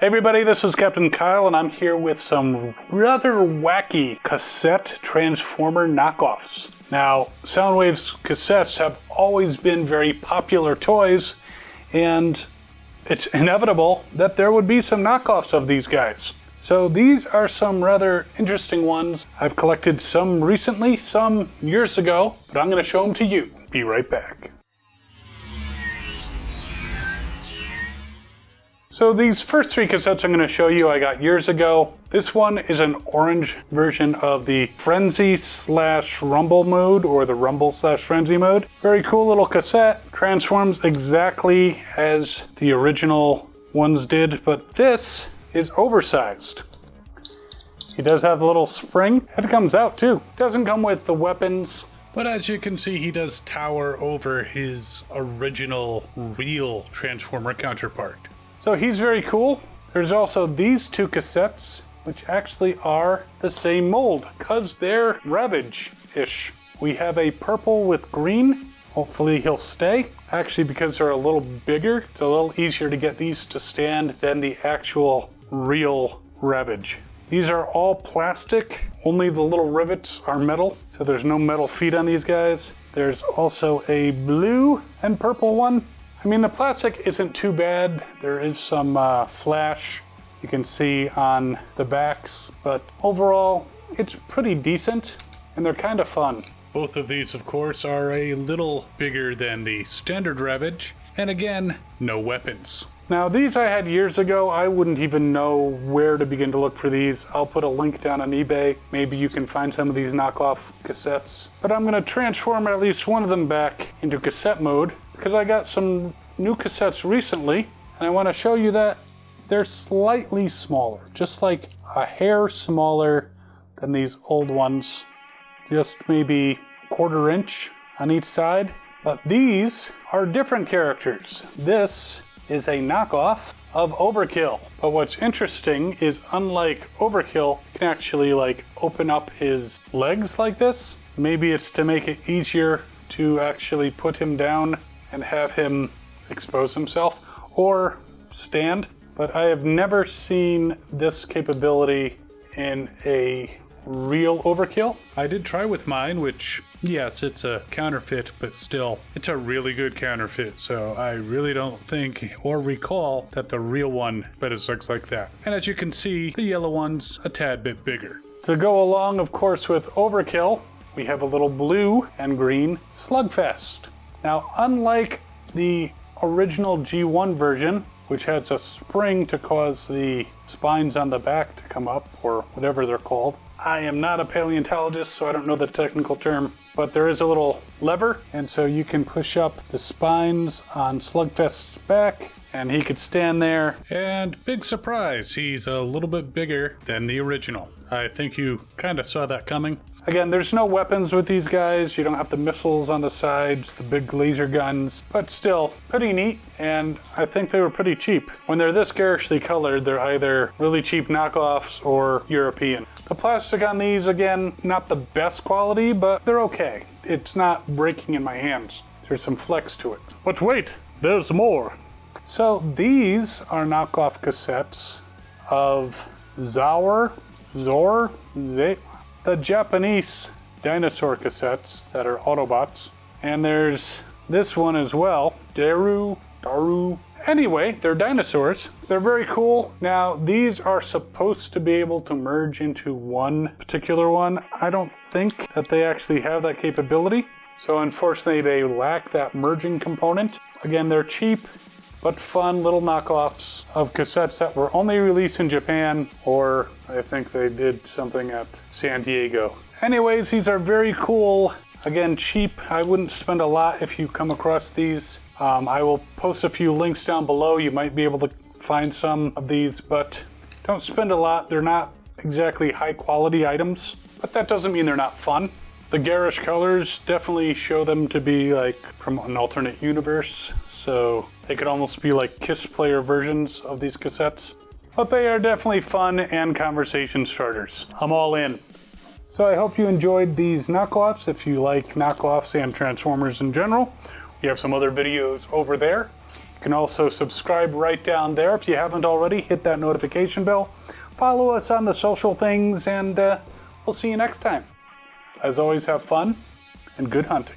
Hey everybody, this is Captain Kyle and I'm here with some rather wacky cassette transformer knockoffs. Now, Soundwave's cassettes have always been very popular toys, and it's inevitable that there would be some knockoffs of these guys. So these are some rather interesting ones. I've collected some recently, some years ago, but I'm going to show them to you. Be right back. So these first three cassettes I'm going to show you I got years ago. This one is an orange version of the Frenzy/Rumble mode, or the Rumble/Frenzy mode. Very cool little cassette. Transforms exactly as the original ones did, but this is oversized. He does have the little spring. It comes out too. Doesn't come with the weapons, but as you can see, he does tower over his original real Transformer counterpart. So he's very cool. There's also these two cassettes, which actually are the same mold, because they're Ravage-ish. We have a purple with green. Hopefully he'll stay. Actually, because they're a little bigger, it's a little easier to get these to stand than the actual real Ravage. These are all plastic, only the little rivets are metal, so there's no metal feet on these guys. There's also a blue and purple one. I mean, the plastic isn't too bad. There is some flash you can see on the backs, but overall, it's pretty decent, and they're kind of fun. Both of these, of course, are a little bigger than the standard Ravage, and again, no weapons. Now, these I had years ago. I wouldn't even know where to begin to look for these. I'll put a link down on eBay. Maybe you can find some of these knockoff cassettes. But I'm gonna transform at least one of them back into cassette mode, because I got some new cassettes recently, and I want to show you that they're slightly smaller, just like a hair smaller than these old ones, just maybe quarter inch on each side. But these are different characters. This is a knockoff of Overkill. But what's interesting is, unlike Overkill, you can actually like open up his legs like this. Maybe it's to make it easier to actually put him down and have him expose himself or stand. But I have never seen this capability in a real Overkill. I did try with mine, which, yes, it's a counterfeit, but still, it's a really good counterfeit. So I really don't think or recall that the real one, but it looks like that. And as you can see, the yellow one's a tad bit bigger. To go along, of course, with Overkill, we have a little blue and green Slugfest. Now, unlike the original G1 version, which has a spring to cause the spines on the back to come up, or whatever they're called. I am not a paleontologist, so I don't know the technical term, but there is a little lever, and so you can push up the spines on Slugfest's back, and he could stand there. And big surprise, he's a little bit bigger than the original. I think you kind of saw that coming. Again, there's no weapons with these guys. You don't have the missiles on the sides, the big laser guns, but still pretty neat, and I think they were pretty cheap. When they're this garishly colored, they're either really cheap knockoffs or European. The plastic on these, again, not the best quality, but they're okay. It's not breaking in my hands. There's some flex to it. But wait, there's more. So these are knockoff cassettes of Zaur, the Japanese dinosaur cassettes that are Autobots. And there's this one as well, Dairu. Anyway, they're dinosaurs. They're very cool. Now, these are supposed to be able to merge into one particular one. I don't think that they actually have that capability. So unfortunately, they lack that merging component. Again, they're cheap, but fun little knockoffs of cassettes that were only released in Japan, or I think they did something at San Diego. Anyways, these are very cool. Again, cheap. I wouldn't spend a lot if you come across these. I will post a few links down below. You might be able to find some of these, but don't spend a lot. They're not exactly high quality items, but that doesn't mean they're not fun. The garish colors definitely show them to be like from an alternate universe, so they could almost be like KISS player versions of these cassettes. But they are definitely fun and conversation starters. I'm all in. So I hope you enjoyed these knockoffs. If you like knockoffs and Transformers in general, we have some other videos over there. can also subscribe right down there. If you haven't already, hit that notification bell. Follow us on the social things, and we'll see you next time. As always, have fun and good hunting.